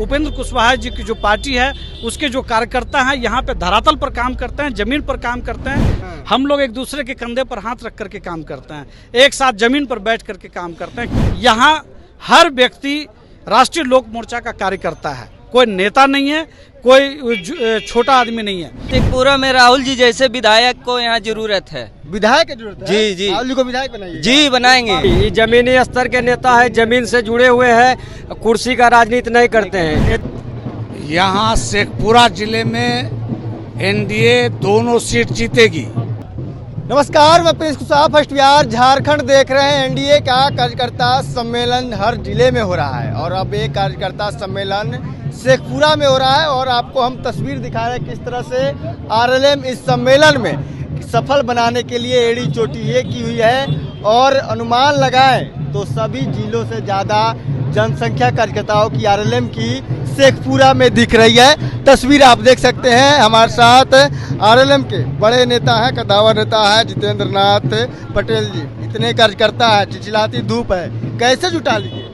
उपेंद्र कुशवाहा जी की जो पार्टी है उसके जो कार्यकर्ता हैं यहाँ पे धरातल पर काम करते हैं, जमीन पर काम करते हैं। हम लोग एक दूसरे के कंधे पर हाथ रख करके काम करते हैं, एक साथ जमीन पर बैठ करके काम करते हैं। यहाँ हर व्यक्ति राष्ट्रीय लोक मोर्चा का कार्यकर्ता है, कोई नेता नहीं है, कोई छोटा आदमी नहीं है। शेखपुरा में राहुल जी जैसे विधायक को यहाँ जरूरत है। विधायक की जरूरत है? जी जी, राहुल जी को विधायक बनाइए। जी बनाएंगे। ये जमीनी स्तर के नेता है, जमीन से जुड़े हुए हैं, कुर्सी का राजनीति नहीं करते हैं। यहाँ शेखपुरा जिले में एनडीए दोनों सीट जीतेगी। नमस्कार, मैं प्रिंस कुशवाहा। फर्स्ट बिहार झारखंड देख रहे हैं। एनडीए का कार्यकर्ता सम्मेलन हर जिले में हो रहा है और अब एक कार्यकर्ता सम्मेलन शेखपुरा में हो रहा है और आपको हम तस्वीर दिखा रहे हैं किस तरह से आरएलएम इस सम्मेलन में सफल बनाने के लिए एड़ी चोटी ये की हुई है और अनुमान लगाएं तो सभी जिलों से ज़्यादा जनसंख्या कार्यकर्ताओं की आरएलएम की शेखपुरा में दिख रही है। तस्वीर आप देख सकते हैं। हमारे साथ आरएलएम के बड़े नेता हैं, कद्दावर नेता है जितेंद्र नाथ पटेल जी। इतने कार्यकर्ता है, चिलचिलाती धूप है, कैसे जुटा लिए?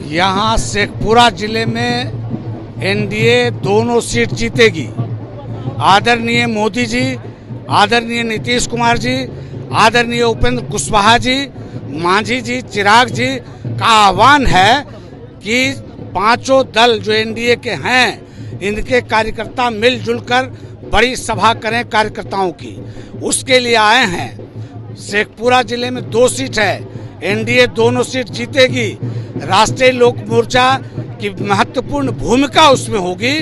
यहाँ शेखपुरा जिले में एनडीए दोनों सीट जीतेगी। आदरणीय मोदी जी, आदरणीय नीतीश कुमार जी, आदरणीय उपेंद्र कुशवाहा जी, मांझी जी, चिराग जी का आह्वान है कि पांचों दल जो एनडीए के हैं इनके कार्यकर्ता मिलजुल कर बड़ी सभा करें कार्यकर्ताओं की। उसके लिए आए हैं। शेखपुरा जिले में 2 सीट है, एनडीए दोनों सीट जीतेगी। राष्ट्रीय लोक मोर्चा की महत्वपूर्ण भूमिका उसमें होगी।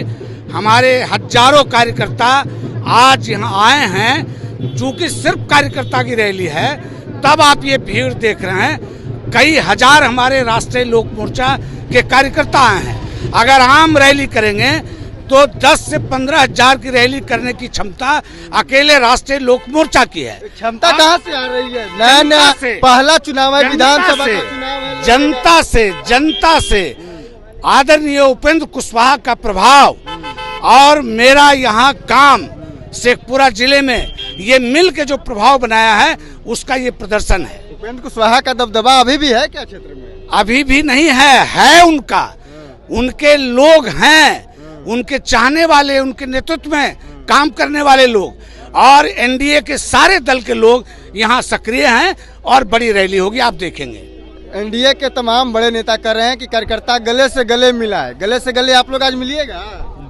हमारे हजारों कार्यकर्ता आज यहाँ आए हैं, चूंकि सिर्फ कार्यकर्ता की रैली है तब आप ये भीड़ देख रहे हैं। कई हजार हमारे राष्ट्रीय लोक मोर्चा के कार्यकर्ता आए हैं। अगर आम रैली करेंगे तो 10 से 15 हजार की रैली करने की क्षमता अकेले राष्ट्रीय लोक मोर्चा की है। क्षमता कहाँ से आ रही है? नया पहला चुनाव है, विधानसभा का चुनाव है। जनता से आदरणीय उपेंद्र कुशवाहा का प्रभाव और मेरा यहाँ काम शेखपुरा जिले में ये मिल के जो प्रभाव बनाया है उसका ये प्रदर्शन है। उपेंद्र कुशवाहा का दबदबा अभी भी है क्या क्षेत्र में? अभी भी नहीं है उनका। उनके लोग हैं, उनके चाहने वाले, उनके नेतृत्व में काम करने वाले लोग और एनडीए के सारे दल के लोग यहाँ सक्रिय हैं और बड़ी रैली होगी, आप देखेंगे। एनडीए के तमाम बड़े नेता कर रहे हैं कि कार्यकर्ता गले से गले मिला है। गले से गले आप लोग आज मिलिएगा?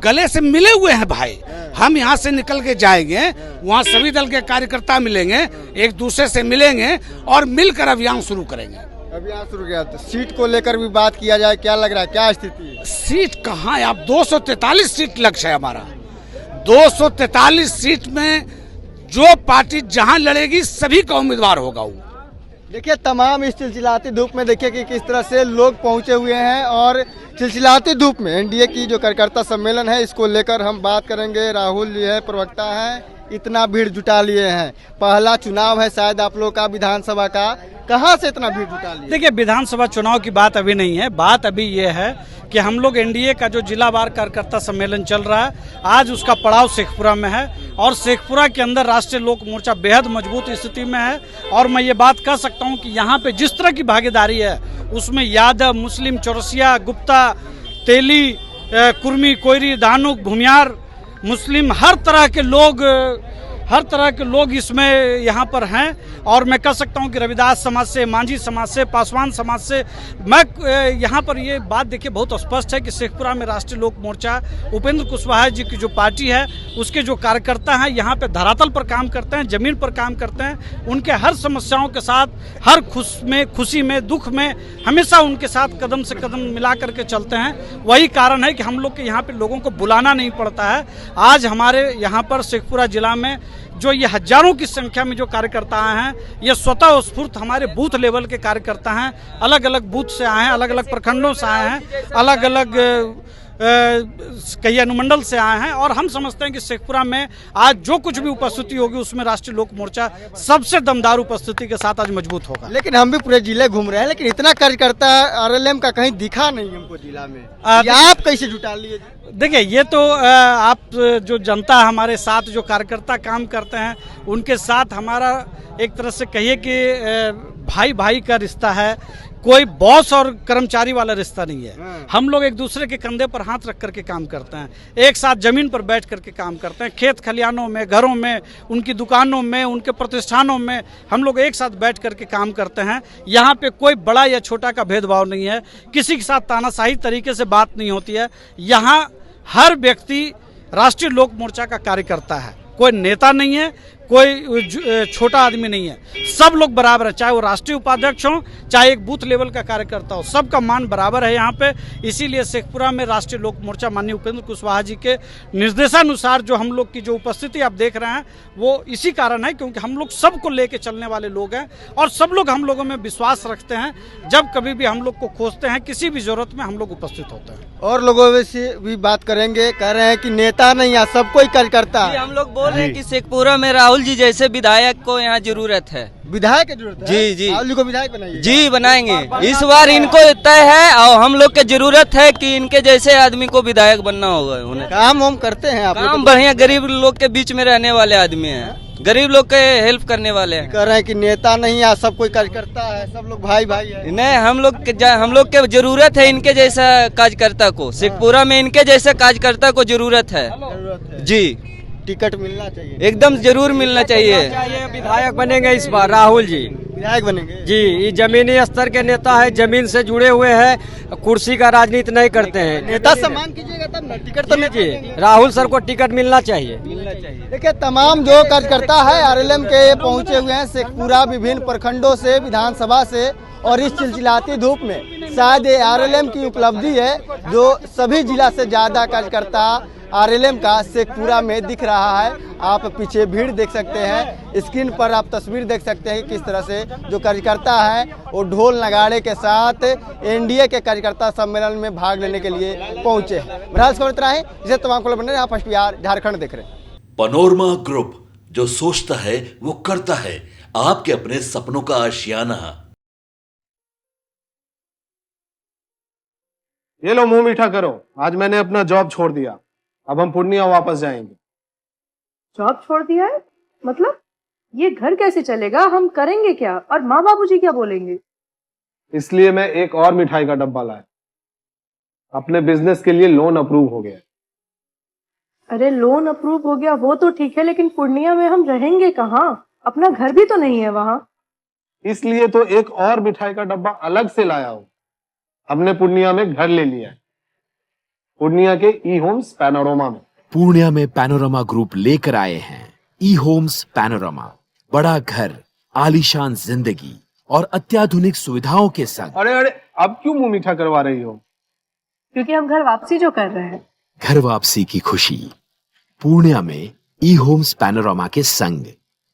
गले से मिले हुए हैं भाई। हम यहाँ से निकल के जाएंगे, वहाँ सभी दल के कार्यकर्ता मिलेंगे, एक दूसरे से मिलेंगे और मिलकर अभियान शुरू करेंगे। अभियान शुरू किया तो सीट को लेकर भी बात किया जाए, क्या लग रहा है, क्या स्थिति है? सीट कहाँ है? अब 243 सीट लक्ष्य है हमारा। 243 सीट में जो पार्टी जहाँ लड़ेगी सभी का उम्मीदवार होगा वो। देखिए तमाम इस चिलचिलाती धूप में देखिए कि किस तरह से लोग पहुंचे हुए हैं और चिलचिलाती धूप में एनडीए की जो कार्यकर्ता सम्मेलन है इसको लेकर हम बात करेंगे। राहुल जी है, प्रवक्ता है, इतना भीड़ जुटा लिए हैं। पहला चुनाव है शायद आप लोग का विधानसभा का, कहाँ से इतना भीड़ जुटा लिए? देखिए विधानसभा चुनाव की बात अभी नहीं है। बात अभी ये है कि हम लोग एनडीए का जो जिलावार कार्यकर्ता सम्मेलन चल रहा है आज उसका पड़ाव शेखपुरा में है और शेखपुरा के अंदर राष्ट्रीय लोक मोर्चा बेहद मजबूत स्थिति में है। और मैं ये बात कह सकता हूँ कि यहाँ पे जिस तरह की भागीदारी है उसमें यादव, मुस्लिम, चौरसिया, गुप्ता, तेली, कुर्मी, कोयरी, धानुक, भूमियार, मुस्लिम, हर तरह के लोग इसमें यहाँ पर हैं। और मैं कह सकता हूँ कि रविदास समाज से, मांझी समाज से, पासवान समाज से, मैं यहाँ पर ये बात देखिए बहुत स्पष्ट है कि शेखपुरा में राष्ट्रीय लोक मोर्चा उपेंद्र कुशवाहा जी की जो पार्टी है उसके जो कार्यकर्ता हैं यहाँ पे धरातल पर काम करते हैं, जमीन पर काम करते हैं। उनके हर समस्याओं के साथ, हर खुशी में, दुख में हमेशा उनके साथ कदम से कदम मिला करके चलते हैं। वही कारण है कि हम लोग के यहाँ पे लोगों को बुलाना नहीं पड़ता है। आज हमारे यहाँ पर शेखपुरा जिला में जो ये हजारों की संख्या में जो कार्यकर्ता आए हैं ये स्वतः स्फूर्त हमारे बूथ लेवल के कार्यकर्ता हैं। अलग अलग बूथ से आए हैं, अलग अलग प्रखंडों से आए हैं, अलग अलग कई अनुमंडल से आए हैं और हम समझते हैं कि शेखपुरा में आज जो कुछ भी उपस्थिति होगी उसमें राष्ट्रीय लोक मोर्चा सबसे दमदार उपस्थिति के साथ आज मजबूत होगा। लेकिन हम भी पूरे जिले घूम रहे हैं लेकिन इतना कार्यकर्ता आरएलएम का कहीं दिखा नहीं हमको जिला में। आप कैसे जुटा लिए? देखिए ये तो आप जो जनता हमारे साथ जो कार्यकर्ता काम करते हैं उनके साथ हमारा एक तरह से कहिए कि भाई भाई का रिश्ता है कोई बॉस और कर्मचारी वाला रिश्ता नहीं है। हम लोग एक दूसरे के कंधे पर हाथ रख करके काम करते हैं, एक साथ जमीन पर बैठ करके काम करते हैं, खेत खलिहानों में, घरों में, उनकी दुकानों में, उनके प्रतिष्ठानों में हम लोग एक साथ बैठ करके काम करते हैं। यहाँ पे कोई बड़ा या छोटा का भेदभाव नहीं है, किसी के साथ तानाशाही तरीके से बात नहीं होती है। यहाँ हर व्यक्ति राष्ट्रीय लोक मोर्चा का कार्यकर्ता है, कोई नेता नहीं है, कोई छोटा आदमी नहीं है, सब लोग बराबर है, चाहे वो राष्ट्रीय उपाध्यक्ष हो, चाहे एक बूथ लेवल का कार्यकर्ता हो, सबका मान बराबर है यहाँ पे। इसीलिए शेखपुरा में राष्ट्रीय लोक मोर्चा माननीय उपेंद्र कुशवाहा जी के निर्देशानुसार जो हम लोग की जो उपस्थिति आप देख रहे हैं वो इसी कारण है, क्योंकि हम लोग सबको लेके चलने वाले लोग हैं और सब लोग हम लोगों में विश्वास रखते हैं। जब कभी भी हम लोग को खोजते हैं, किसी भी जरूरत में हम लोग उपस्थित होते हैं। और लोगों से भी बात करेंगे, कह रहे हैं कि नेता नहीं है, सब कोई कार्यकर्ता जी, है। हम लोग बोल रहे हैं कि शेखपुरा में राहुल जी जैसे विधायक को यहाँ जरूरत है। विधायक की जरूरत है? जी, जी। राहुल जी को विधायक बनाइए। जी बनाएंगे, इस बार इनको तय है और हम लोग के जरूरत है कि इनके जैसे आदमी को विधायक बनना होगा। उन्हें काम हम करते हैं आप काम बढ़िया, गरीब लोग के बीच में रहने वाले आदमी हैं, गरीब लोग के हेल्प करने वाले हैं। कह रहे हैं कि नेता नहीं है, सब कोई कार्यकर्ता है, सब लोग भाई भाई है। नहीं, हम लोग के जरूरत है इनके जैसा कार्यकर्ता को। शेखपुरा में इनके जैसे कार्यकर्ता को जरूरत है जी। टिकट मिलना चाहिए, एकदम जरूर मिलना चाहिए। विधायक बनेंगे इस बार राहुल जी। विधायक बनेंगे जी, ये जमीनी स्तर के नेता है, जमीन से जुड़े हुए हैं, कुर्सी का राजनीति नहीं करते हैं। नेता से मांग कीजिएगा तब ना, टिकट तो जी, राहुल सर को टिकट मिलना चाहिए। देखिए, तमाम जो कार्यकर्ता है आरएलएम के ये पहुंचे हुए हैं शेखपुरा विभिन्न प्रखंडों से, विधानसभा से, और इस चिलचिलाती धूप में शायद ये आरएलएम की उपलब्धि है जो सभी जिला से ज्यादा कार्यकर्ता आरएलएम का शेखपुरा में दिख रहा है। आप पीछे भीड़ देख सकते हैं, स्क्रीन पर आप तस्वीर देख सकते हैं किस तरह से जो कार्यकर्ता है वो ढोल नगाड़े के साथ एनडीए के कार्यकर्ता सम्मेलन में भाग लेने के लिए पहुंचे हैं। बहरहाल खबर इतना है, जिसे तमाम को बने फर्स्ट बिहार झारखंड देख रहे हैं। पनोरमा ग्रुप, जो सोचता है वो करता है, आपके अपने सपनों का आशियाना। ये लो मुंह मीठा करो, आज मैंने अपना जॉब छोड़ दिया, अब हम पूर्णिया वापस जाएंगे। जॉब छोड़ दिया है? मतलब ये घर कैसे चलेगा, हम करेंगे क्या, और माँ बाबूजी क्या बोलेंगे? इसलिए मैं एक और मिठाई का डब्बा लाया, अपने बिजनेस के लिए लोन अप्रूव हो गया। अरे लोन अप्रूव हो गया वो तो ठीक है, लेकिन पूर्णिया में हम रहेंगे कहाँ? अपना घर भी तो नहीं है वहाँ। इसलिए तो एक और मिठाई का डब्बा अलग से लाया हूँ। हमने पूर्णिया में घर ले लिया है, पूर्णिया के ई होम्स पैनोरमा में। पूर्णिया में पैनोरमा ग्रुप लेकर आए हैं ई होम्स पैनोरमा, बड़ा घर, आलीशान जिंदगी और अत्याधुनिक सुविधाओं के संग। अरे अरे, अब क्यों मुंह मीठा करवा रही हो? क्योंकि हम घर वापसी जो कर रहे हैं। घर वापसी की खुशी पूर्णिया में ई होम्स पैनोरमा के संग।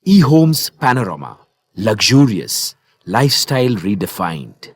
ई homes panorama, luxurious lifestyle redefined.